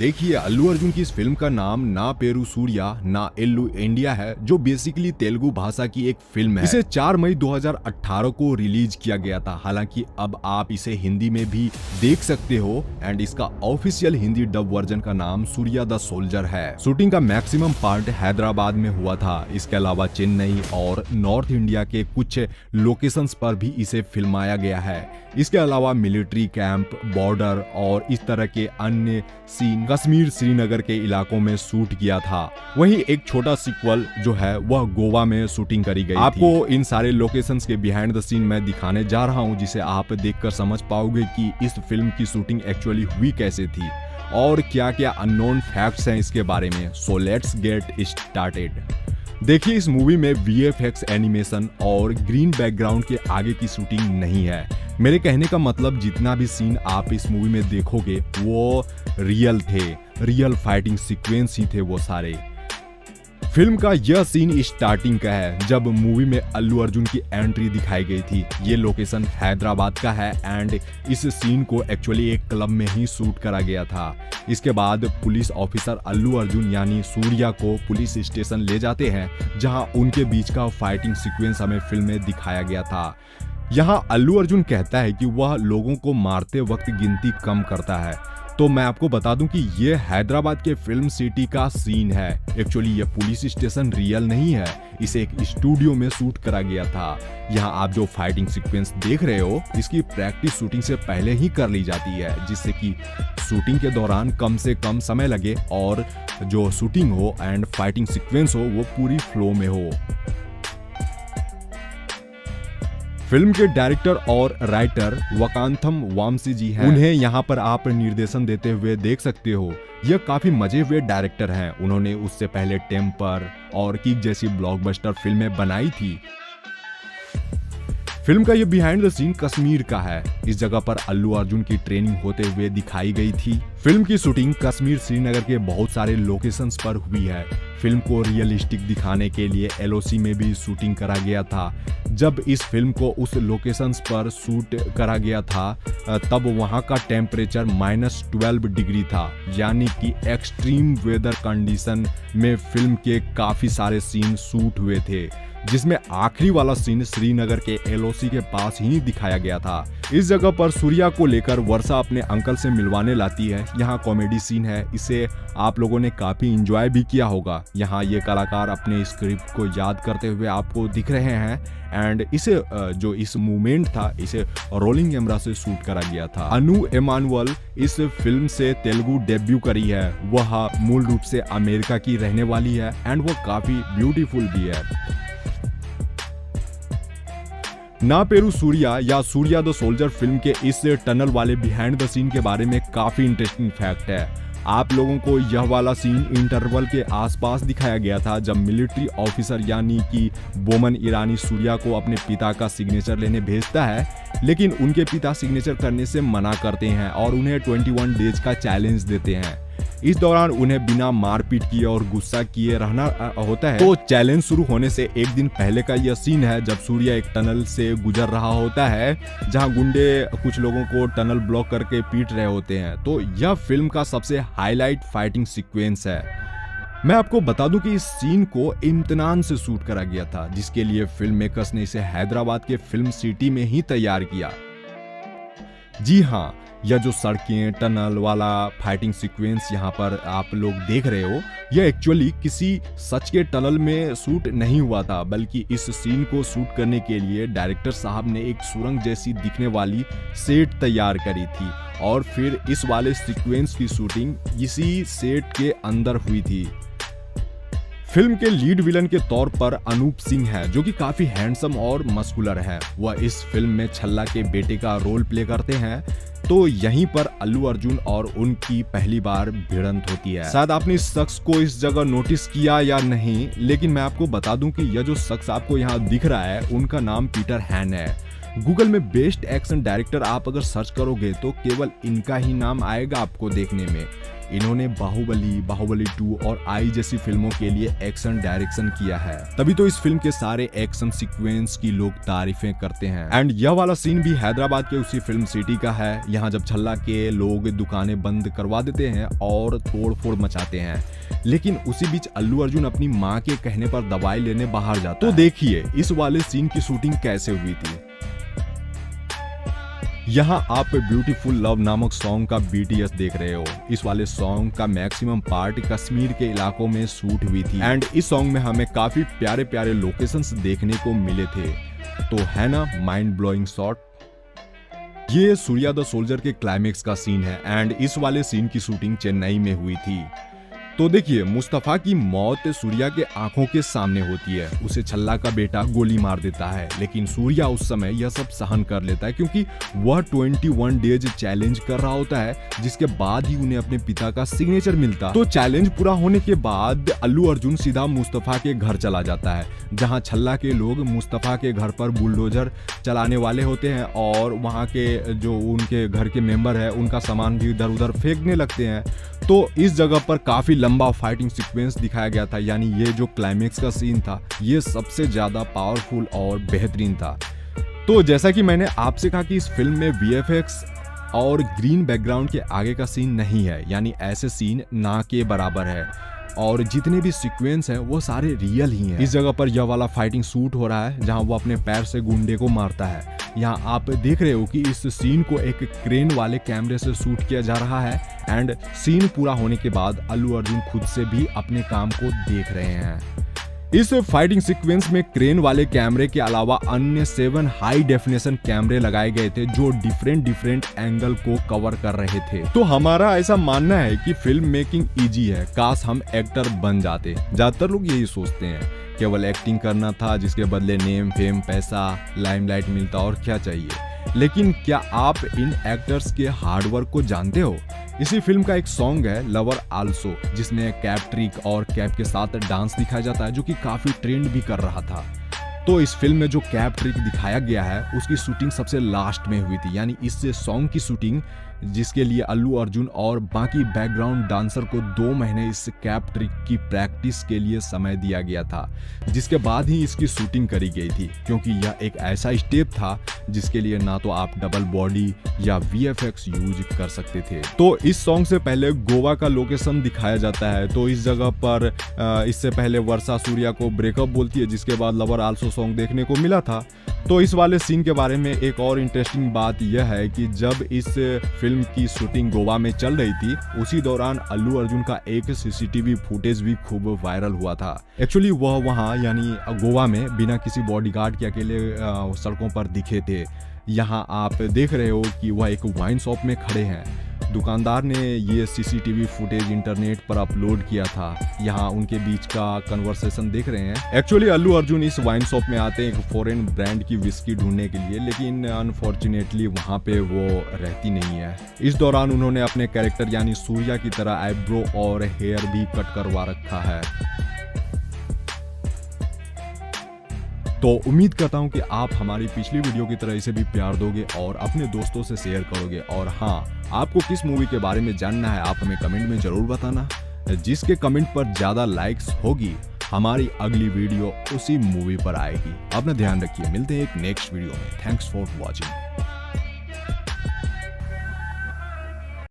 देखिए, अल्लू अर्जुन की इस फिल्म का नाम ना पेरू सूर्या ना एल्लू इंडिया है, जो बेसिकली तेलुगु भाषा की एक फिल्म है। इसे 4 मई 2018 को रिलीज किया गया था। हालांकि अब आप इसे हिंदी में भी देख सकते हो एंड इसका ऑफिशियल हिंदी डब वर्जन का नाम सूर्या द सोल्जर है। शूटिंग का मैक्सिमम पार्ट हैदराबाद में हुआ था। इसके अलावा चेन्नई और नॉर्थ इंडिया के कुछ लोकेशंस पर भी इसे फिल्माया गया है। इसके अलावा मिलिट्री कैंप, बॉर्डर और इस तरह के अन्य सीन कश्मीर, श्रीनगर के इलाकों में शूट किया था। वहीं एक छोटा सीक्वल जो है वह गोवा में शूटिंग करी गई। आपको इन सारे लोकेशंस के बिहाइंड द सीन मैं दिखाने जा रहा हूं, जिसे आप देखकर समझ पाओगे कि इस फिल्म की शूटिंग एक्चुअली हुई कैसे थी और क्या क्या अननोन फैक्ट्स हैं इसके बारे में। So let's get started. देखिए, इस मूवी में VFX एनिमेशन और ग्रीन बैकग्राउंड के आगे की शूटिंग नहीं है। मेरे कहने का मतलब जितना भी सीन आप इस मूवी में देखोगे वो रियल थे, रियल फाइटिंग सीक्वेंस ही थे वो सारे। फिल्म का यह सीन स्टार्टिंग का है, जब मूवी में अल्लू अर्जुन की एंट्री दिखाई गई थी। ये लोकेशन हैदराबाद का है एंड इस सीन को एक्चुअली एक क्लब में ही शूट करा गया था। इसके बाद पुलिस ऑफिसर अल्लू अर्जुन यानी सूर्या को पुलिस स्टेशन ले जाते हैं, जहां उनके बीच का फाइटिंग सीक्वेंस हमें फिल्म में दिखाया गया था। यहाँ अल्लू अर्जुन कहता है कि वह लोगों को मारते वक्त गिनती कम करता है। तो मैं आपको बता दूं कि ये हैदराबाद के फिल्म सिटी का सीन है। एक्चुअली ये पुलिस स्टेशन रियल नहीं है, इसे एक स्टूडियो में शूट करा गया था। यहाँ आप जो फाइटिंग सीक्वेंस देख रहे हो, इसकी प्रैक्टिस शूटिंग से पहले ही कर ली जाती है, जिससे कि शूटिंग के दौरान कम से कम समय लगे और जो शूटिंग हो एंड फाइटिंग सीक्वेंस हो वो पूरी फ्लो में हो। फिल्म के डायरेक्टर और राइटर वकांथम वामसी जी हैं। उन्हें यहाँ पर आप निर्देशन देते हुए देख सकते हो। यह काफी मजे हुए डायरेक्टर हैं। उन्होंने उससे पहले टेम्पर और किक जैसी ब्लॉकबस्टर फिल्में बनाई थी। फिल्म का ये बिहाइंड द सीन कश्मीर का है। इस जगह पर अल्लू अर्जुन की ट्रेनिंग होते हुए दिखाई गई थी। फिल्म की शूटिंग कश्मीर, श्रीनगर के बहुत सारे लोकेशंस पर हुई है। फिल्म को रियलिस्टिक दिखाने के लिए LOC में भी शूटिंग करा गया था। जब इस फिल्म को उस लोकेशंस पर शूट करा गया था तब वहां का टेम्परेचर -12 डिग्री था, यानी कि एक्सट्रीम वेदर कंडीशन में फिल्म के काफी सारे सीन शूट हुए थे, जिसमें आखिरी वाला सीन श्रीनगर के LOC के पास ही दिखाया गया था। इस जगह पर सूर्या को लेकर वर्षा अपने अंकल से मिलवाने लाती है। यहाँ कॉमेडी सीन है, इसे आप लोगों ने काफी एंजॉय भी किया होगा। यहाँ ये कलाकार अपने स्क्रिप्ट को याद करते हुए आपको दिख रहे हैं एंड इसे जो इस मूवमेंट था इसे रोलिंग कैमरा से शूट करा गया था। अनु एमानुअल इस फिल्म से तेलुगु डेब्यू करी है। वह मूल रूप से अमेरिका की रहने वाली है एंड वह काफी ब्यूटीफुल भी है। ना पेरू सूर्या या सूर्या द सोल्जर फिल्म के इस टनल वाले बिहाइंड द सीन के बारे में काफी इंटरेस्टिंग फैक्ट है। आप लोगों को यह वाला सीन इंटरवल के आसपास दिखाया गया था, जब मिलिट्री ऑफिसर यानी कि बोमन ईरानी सूर्या को अपने पिता का सिग्नेचर लेने भेजता है, लेकिन उनके पिता सिग्नेचर करने से मना करते हैं और उन्हें 21 डेज का चैलेंज देते हैं। इस दौरान उन्हें बिना मारपीट किए और गुस्सा किए रहना होता है। तो चैलेंज शुरू होने से एक दिन पहले का यह सीन है, जब सूर्या एक टनल से गुजर रहा होता है, जहां गुंडे कुछ लोगों को टनल ब्लॉक करके पीट रहे होते हैं। तो यह फिल्म का सबसे हाईलाइट फाइटिंग सीक्वेंस है। मैं आपको बता दूं कि इस सीन को इम्तिनान से शूट करा गया था, जिसके लिए फिल्म मेकर्स ने इसे हैदराबाद के फिल्म सिटी में ही तैयार किया। जी हाँ, यह जो सड़कें, टनल वाला फाइटिंग सीक्वेंस यहाँ पर आप लोग देख रहे हो, यह एक्चुअली किसी सच के टनल में शूट नहीं हुआ था, बल्कि इस सीन को शूट करने के लिए डायरेक्टर साहब ने एक सुरंग जैसी दिखने वाली सेट तैयार करी थी और फिर इस वाले सीक्वेंस की शूटिंग इसी सेट के अंदर हुई थी। फिल्म के लीड विलन के तौर पर अनूप सिंह है, जो कि काफी हैंडसम और मस्कुलर है। वह इस फिल्म में छल्ला के बेटे का रोल प्ले करते हैं। तो यहीं पर अल्लू अर्जुन और उनकी पहली बार भिड़ंत होती है। शायद आपने इस शख्स को इस जगह नोटिस किया या नहीं, लेकिन मैं आपको बता दूं कि यह जो शख्स आपको यहाँ दिख रहा है, उनका नाम पीटर हैन है। गूगल में बेस्ट एक्शन डायरेक्टर आप अगर सर्च करोगे तो केवल इनका ही नाम आएगा आपको देखने में। इन्होंने बाहुबली 2 और आई जैसी फिल्मों के लिए एक्शन डायरेक्शन किया है, तभी तो इस फिल्म के सारे एक्शन सीक्वेंस की लोग तारीफें करते हैं। एंड यह वाला सीन भी हैदराबाद के उसी फिल्म सिटी का है, यहाँ जब छल्ला के लोग दुकानें बंद करवा देते हैं और तोड़-फोड़ मचाते हैं, लेकिन उसी बीच अल्लू अर्जुन अपनी माँ के कहने पर दवाई लेने बाहर जाता है। तो देखिए इस वाले सीन की शूटिंग कैसे हुई थी। यहाँ आप ब्यूटीफुल लव नामक सॉन्ग का BTS देख रहे हो। इस वाले सॉन्ग का मैक्सिमम पार्ट कश्मीर के इलाकों में शूट हुई थी एंड इस सॉन्ग में हमें काफी प्यारे प्यारे लोकेशंस देखने को मिले थे। तो है ना माइंड ब्लोइंग शॉट। ये सूर्या द सोल्जर के क्लाइमेक्स का सीन है एंड इस वाले सीन की शूटिंग चेन्नई में हुई थी। तो देखिए मुस्तफा की मौत सूर्या के आंखों के सामने होती है, उसे छल्ला का बेटा गोली मार देता है, लेकिन सूर्या उस समय यह सब सहन कर लेता है क्योंकि वह 21 डेज चैलेंज कर रहा होता है, जिसके बाद ही उन्हें अपने पिता का सिग्नेचर मिलता। तो चैलेंज पूरा होने के बाद अल्लू अर्जुन सीधा मुस्तफा के घर चला जाता है, जहाँ छल्ला के लोग मुस्तफा के घर पर बुलडोजर चलाने वाले होते हैं और वहाँ के जो उनके घर के मेंबर है उनका सामान भी इधर उधर फेंकने लगते हैं। तो इस जगह पर काफी लंबा फाइटिंग सीक्वेंस दिखाया गया था, यानी ये जो क्लाइमेक्स का सीन था ये सबसे ज्यादा पावरफुल और बेहतरीन था। तो जैसा कि मैंने आपसे कहा कि इस फिल्म में VFX और ग्रीन बैकग्राउंड के आगे का सीन नहीं है, यानी ऐसे सीन ना के बराबर है और जितने भी सीक्वेंस हैं वो सारे रियल ही हैं। इस जगह पर यह वाला फाइटिंग शूट हो रहा है जहां वो अपने पैर से गुंडे को मारता है। यहाँ आप देख रहे हो कि इस सीन को एक क्रेन वाले कैमरे से शूट किया जा रहा है एंड सीन पूरा होने के बाद अल्लू अर्जुन खुद से भी अपने काम को देख रहे हैं। इस फाइटिंग सीक्वेंस में क्रेन वाले कैमरे के अलावा अन्य 7 हाई डेफिनेशन कैमरे लगाए गए थे जो डिफरेंट एंगल को कवर कर रहे थे। तो हमारा ऐसा मानना है कि फिल्म मेकिंग इजी है, काश हम एक्टर बन जाते। ज्यादातर लोग यही सोचते हैं, केवल एक्टिंग करना था जिसके बदले नेम फेम पैसा लाइमलाइट मिलता और क्या चाहिए। लेकिन क्या आप इन एक्टर्स के हार्डवर्क को जानते हो? इसी फिल्म का एक सॉन्ग है लवर आल्सो, जिसमें कैप ट्रिक और कैप के साथ डांस दिखाया जाता है जो कि काफी ट्रेंड भी कर रहा था। तो इस फिल्म में जो कैप ट्रिक दिखाया गया है उसकी शूटिंग सबसे लास्ट में हुई थी, यानी इस सॉन्ग की शूटिंग जिसके लिए अल्लू अर्जुन और बाकी बैकग्राउंड डांसर को 2 महीने इस कैप ट्रिक की प्रैक्टिस के लिए समय दिया गया था, जिसके बाद ही इसकी शूटिंग करी गई थी क्योंकि यह एक ऐसा स्टेप था जिसके लिए ना तो आप डबल बॉडी या VFX यूज कर सकते थे। तो इस सॉन्ग से पहले गोवा का लोकेशन दिखाया जाता है। तो इस जगह पर इससे पहले वर्षा सूर्या को ब्रेकअप बोलती है, जिसके बाद लवर आल्सो सॉन्ग देखने को मिला था। तो इस वाले सीन के बारे में एक और इंटरेस्टिंग बात यह है कि जब इस फिल्म की शूटिंग गोवा में चल रही थी उसी दौरान अल्लू अर्जुन का एक CCTV फुटेज भी खूब वायरल हुआ था। एक्चुअली वह वहां यानी गोवा में बिना किसी बॉडीगार्ड के अकेले सड़कों पर दिखे थे। यहाँ आप देख रहे हो कि वह एक वाइन शॉप में खड़े हैं। दुकानदार ने ये CCTV फुटेज इंटरनेट पर अपलोड किया था। यहाँ उनके बीच का कन्वर्सेशन देख रहे हैं। एक्चुअली अल्लू अर्जुन इस वाइन शॉप में आते हैं एक फॉरेन ब्रांड की विस्की ढूंढने के लिए, लेकिन अनफॉर्चुनेटली वहाँ पे वो रहती नहीं है। इस दौरान उन्होंने अपने कैरेक्टर यानी सूर्या की तरह आईब्रो और हेयर भी कट करवा रखा है। तो उम्मीद करता हूं कि आप हमारी पिछली वीडियो की तरह इसे भी प्यार दोगे और अपने दोस्तों से शेयर करोगे। और हाँ, आपको किस मूवी के बारे में जानना है आप हमें कमेंट में जरूर बताना। जिसके कमेंट पर ज्यादा लाइक्स होगी हमारी अगली वीडियो उसी मूवी पर आएगी। अपना ध्यान रखिए, मिलते हैं एक नेक्स्ट वीडियो में। Thanks for watching.